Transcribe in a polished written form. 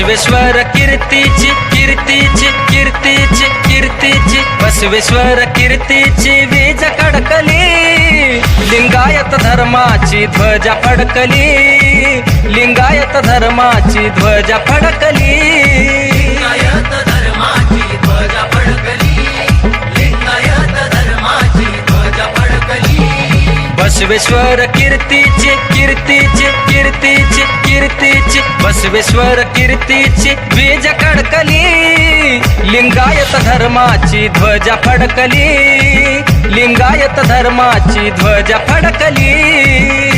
बसवेश्वर कीर्तीची कीर्तीची कीर्तीची कीर्तीची बसवेश्वर कीर्तीची वीज कडकली लिंगायत धर्माची ध्वजा फडकली लिंगायत धर्माची ध्वजा फडकली लिंगायत धर्माची ध्वजा फडकली लिंगायत धर्माची ध्वजा फडकली बसवेश्वर कीर्तीची कीर्तीची कीर्तीची कीर्तीची बसवेश्वर कीर्तीची वीज कडकली लिंगायत धर्माची ध्वजा फडकली लिंगायत धर्माची ध्वजा फडकली